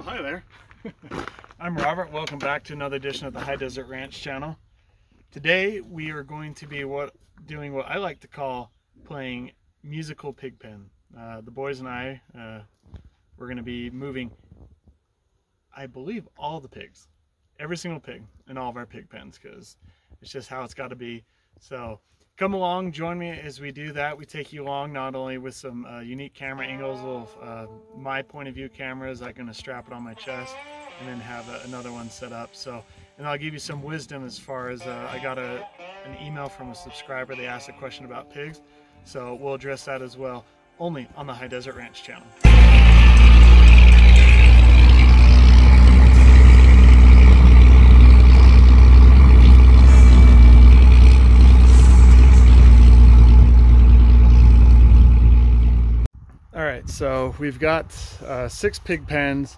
hi there. I'm Robert. Welcome back to another edition of the High Deseret Ranch channel. Today we are going to be doing what I like to call playing musical pig pen. The boys and I, we're going to be moving, I believe, all the pigs, every single pig in all of our pig pens, because it's just how it's got to be. So come along, join me as we do that. We take you along not only with some unique camera angles, little my point of view cameras. I'm going to strap it on my chest and then have another one set up. So, and I'll give you some wisdom as far as I got an email from a subscriber. They asked a question about pigs, so we'll address that as well, only on the High Deseret Ranch channel. Alright, so we've got 6 pig pens.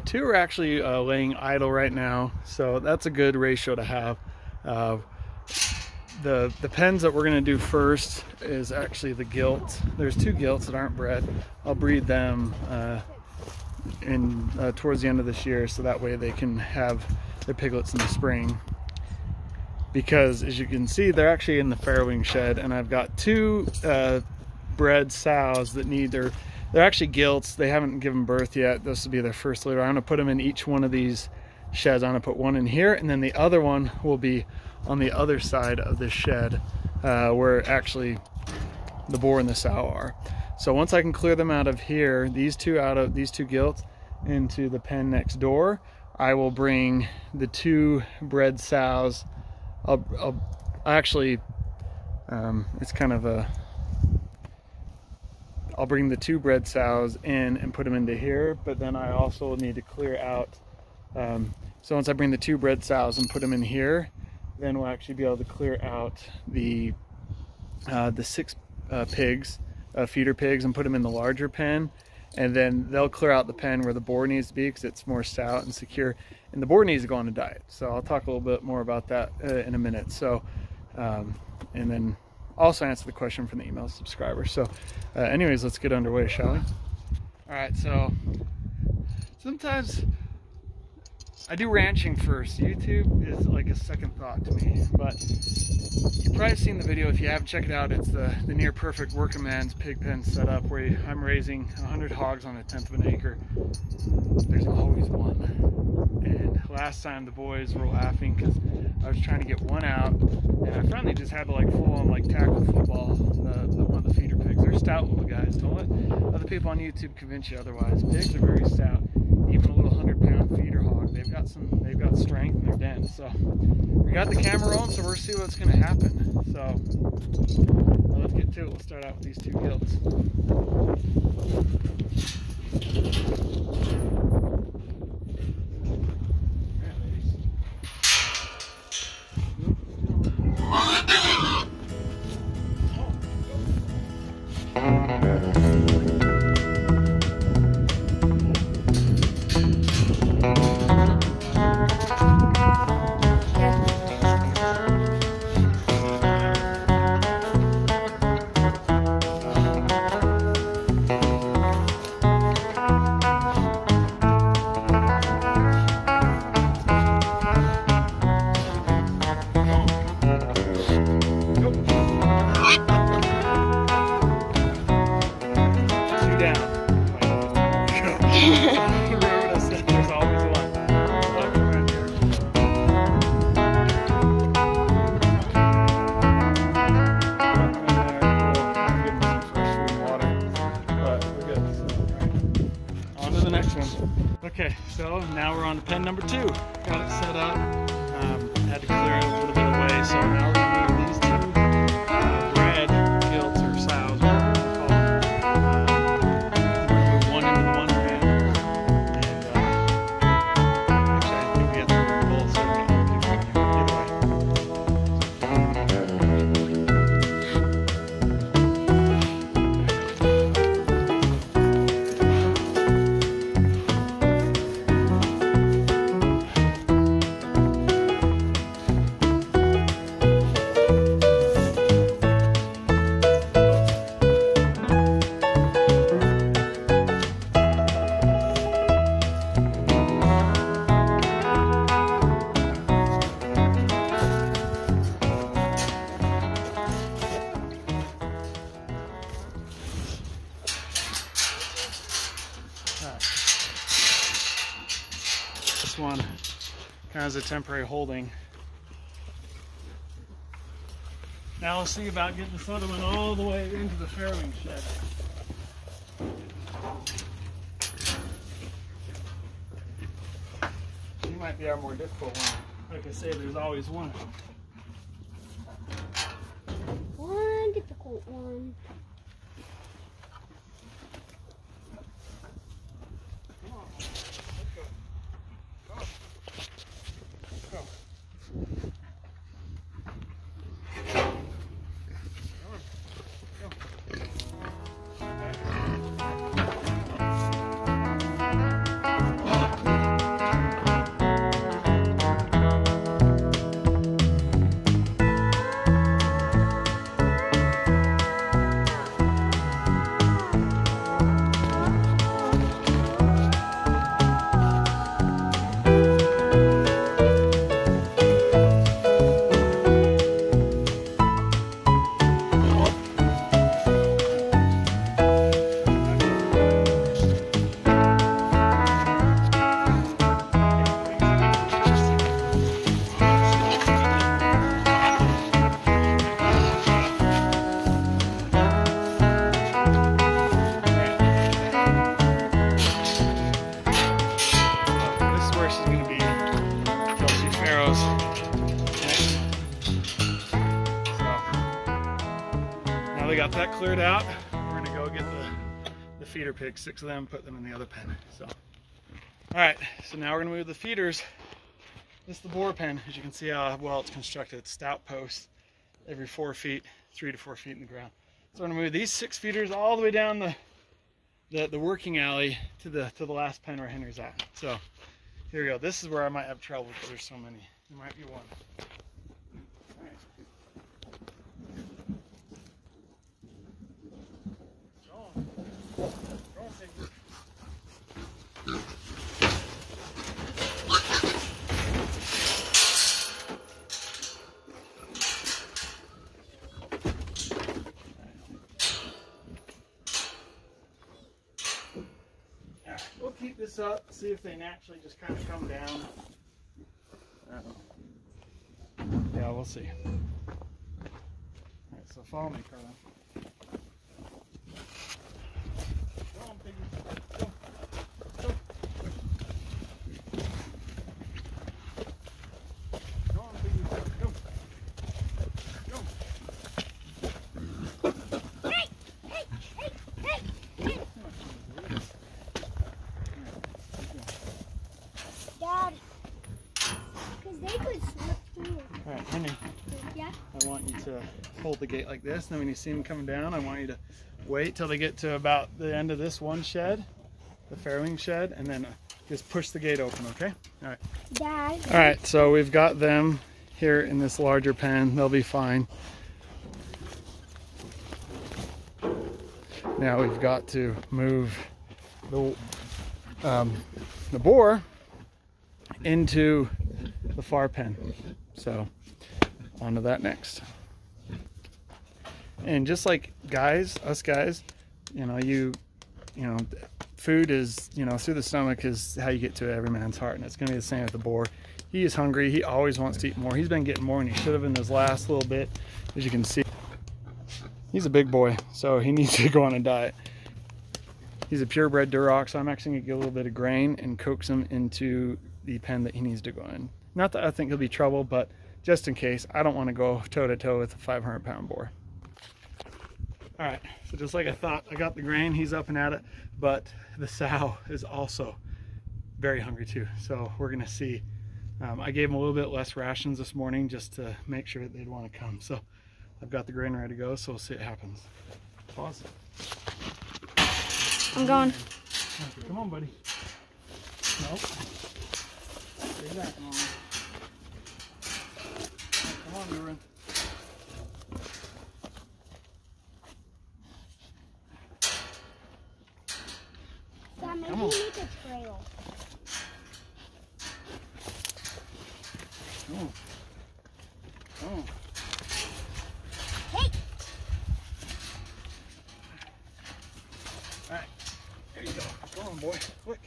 2 are actually laying idle right now, so that's a good ratio to have. The pens that we're going to do first is actually the Gilts. There's 2 Gilts that aren't bred. I'll breed them towards the end of this year, so that way they can have their piglets in the spring. Because as you can see, they're actually in the farrowing shed, and I've got 2 bred sows that need they're actually Gilts. They haven't given birth yet. This will be their first litter. I'm going to put them in each one of these sheds. I'm going to put one in here, and then the other one will be on the other side of this shed where actually the boar and the sow are. So once I can clear them out of here, these two Gilts into the pen next door, I will bring the 2 bred sows. I'll actually it's kind of a I'll bring the 2 bred sows in and put them into here, but then I also need to clear out, so once I bring the 2 bred sows and put them in here, then we'll actually be able to clear out the 6 pigs, feeder pigs, and put them in the larger pen, and then they'll clear out the pen where the boar needs to be because it's more stout and secure, and the boar needs to go on a diet. So I'll talk a little bit more about that in a minute. So, and then also answer the question from the email subscriber. So anyways, let's get underway, shall we? All right, so sometimes I do ranching first. YouTube is like a second thought to me, but you've probably seen the video. If you haven't, check it out. It's the near perfect working man's pig pen setup where I'm raising 100 hogs on 1/10 of an acre. There's always one. And last time the boys were laughing because I was trying to get one out, and I finally just had to like full on like tackle football one of the feeder pigs. They're stout little guys. Don't let other people on YouTube convince you otherwise. Pigs are very stout. Even a little 100-pound feeder hog, they've got strength in their den. So we got the camera on, so we'll see what's going to happen. So let's get to it. We'll start out with these 2 Gilts. Okay, so now we're on to pen number 2. Got it set up. Had to clear it a little bit away, so now we're going to move these 2 bred Gilts or sows, whatever you call them. We're going to move one into the one pen, and actually I think we have to move both so we can all pick either way. this one kind of as a temporary holding. Now we'll see about getting this other one all the way into the farrowing shed. She might be our more difficult one. Like I say, there's always one. One difficult one. Come on, let's go. Come on. Let's go. We got that cleared out. We're gonna go get the feeder pigs, 6 of them, put them in the other pen. So, all right, so now we're gonna move the feeders. This is the boar pen. As you can see how well it's constructed. It's stout posts every 4 feet, 3 to 4 feet in the ground. So we're gonna move these 6 feeders all the way down the working alley to the last pen where Henry's at. So here we go. This is where I might have trouble because there's so many. There might be one. We'll keep this up, see if they naturally just kind of come down. Yeah, we'll see. Alright, so follow me, Carla. Go on, piggy. Go. Go. Go on, piggy. Go. Go. Dad, because they could slip through. All right, Henry. Yeah? I want you to hold the gate like this, and then when you see them coming down, I want you to wait till they get to about the end of this one shed, the farrowing shed, and then just push the gate open, okay? All right. Dad. All right, so we've got them here in this larger pen. They'll be fine. Now we've got to move the boar into the far pen. So on to that next. And just like us guys, you know, food is, through the stomach is how you get to every man's heart, and it's gonna be the same with the boar. He is hungry. He always wants to eat more. He's been getting more than he should have in this last little bit. As you can see, he's a big boy, so he needs to go on a diet. He's a purebred Duroc, so I'm actually gonna get a little bit of grain and coax him into the pen that he needs to go in. Not that I think he'll be trouble, but just in case, I don't want to go toe to toe with a 500-pound boar. All right, so just like I thought, I got the grain, he's up and at it, but the sow is also very hungry too. So we're gonna see. I gave him a little bit less rations this morning just to make sure that they'd want to come. So I've got the grain ready to go, so we'll see what happens. Pause. I'm going. Okay, come on, buddy. Nope. Stay back, Mom. Come on, Duran. Dad, maybe you need a trail. Oh. Oh. Hey! All right. There you go. Come on, boy. Quick.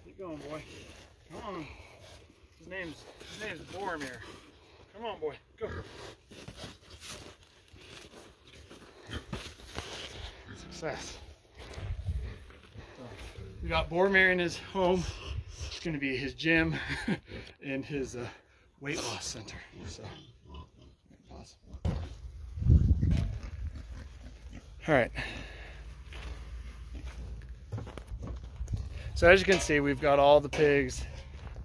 Keep going, boy. Come on. His name's Boar. Come on, boy. Go. Success. So, we got Boar in his home. It's going to be his gym and his weight loss center. So, pause. All right. So as you can see, we've got all the pigs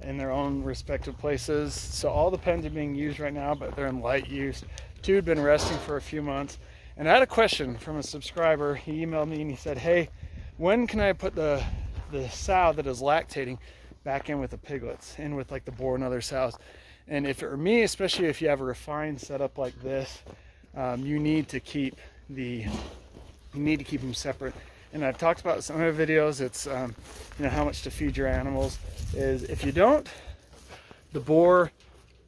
in their own respective places. So all the pens are being used right now, but they're in light use. Two had been resting for a few months. And I had a question from a subscriber. He emailed me and he said, hey, when can I put the sow that is lactating back in with the piglets, in with like the boar and other sows? And if it were me, especially if you have a refined setup like this, you need to keep them separate. And I've talked about some of the videos. It's you know, how much to feed your animals. Is if you don't, the boar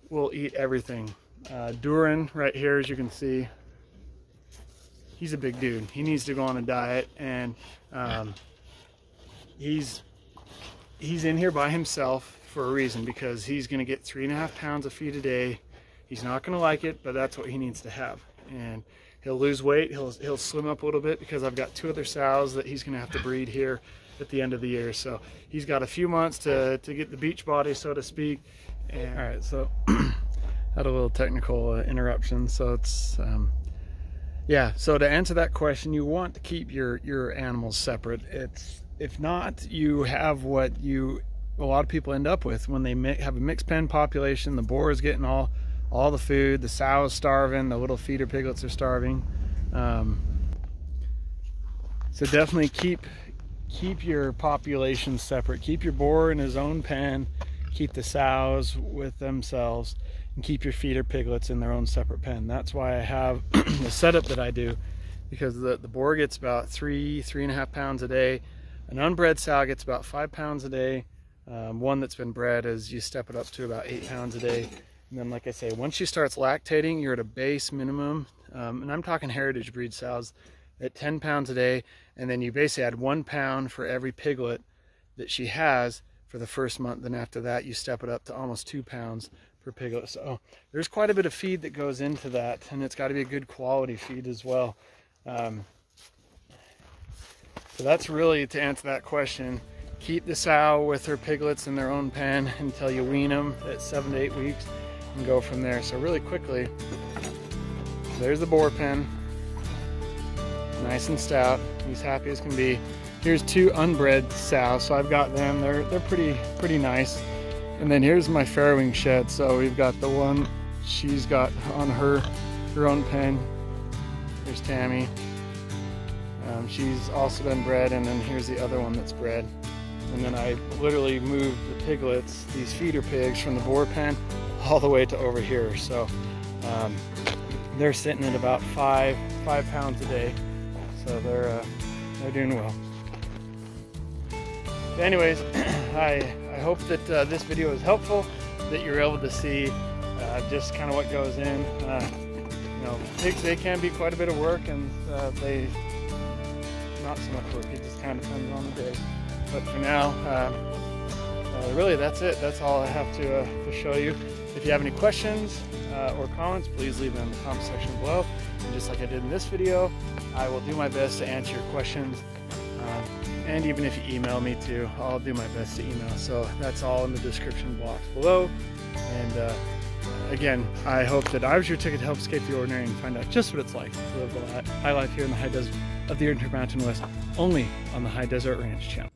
will eat everything. Durin right here, as you can see, he's a big dude. He needs to go on a diet, and he's in here by himself for a reason, because he's going to get 3.5 pounds of feed a day. He's not going to like it, but that's what he needs to have. And he'll lose weight, he'll slim up a little bit, because I've got 2 other sows that he's going to have to breed here at the end of the year. So he's got a few months to get the beach body, so to speak. And, all right, so had a little technical interruption. So it's yeah, so to answer that question, you want to keep your animals separate. If not, you have what a lot of people end up with when they have a mixed pen population. The boar is getting all the food, the sow is starving, the little feeder piglets are starving. So definitely keep your population separate. Keep your boar in his own pen, keep the sows with themselves, and keep your feeder piglets in their own separate pen. That's why I have the setup that I do, because the boar gets about 3.5 pounds a day. An unbred sow gets about 5 pounds a day. One that's been bred, is you step it up to about 8 pounds a day. And then, like I say, once she starts lactating, you're at a base minimum, and I'm talking heritage breed sows, at 10 pounds a day. And then you basically add 1 pound for every piglet that she has for the first month. Then after that, you step it up to almost 2 pounds per piglet. So there's quite a bit of feed that goes into that, and it's got to be a good quality feed as well. So that's really, to answer that question, keep the sow with her piglets in their own pen until you wean them at 7 to 8 weeks, and go from there. So really quickly, there's the boar pen, nice and stout. He's happy as can be. Here's 2 unbred sows, so I've got them. They're pretty nice. And then here's my farrowing shed. So we've got the one she's got on her own pen. Here's Tammy. She's also been bred, and then here's the other one that's bred. And then I literally moved the piglets, these feeder pigs, from the boar pen all the way to over here. So they're sitting at about 5 pounds a day. So they're doing well. But anyways, I hope that this video is helpful, that you're able to see just kind of what goes in. You know, pigs, they can be quite a bit of work, and they not so much work. It just kind of depends on the day. But for now, really that's it. That's all I have to show you. If you have any questions or comments, please leave them in the comment section below. And just like I did in this video, I will do my best to answer your questions. And even if you email me too, I'll do my best to email. So that's all in the description box below. And again, I hope that I was your ticket to help escape the ordinary and find out just what it's like to live the high life here in the high desert of the Intermountain West, only on the High Deseret Ranch channel.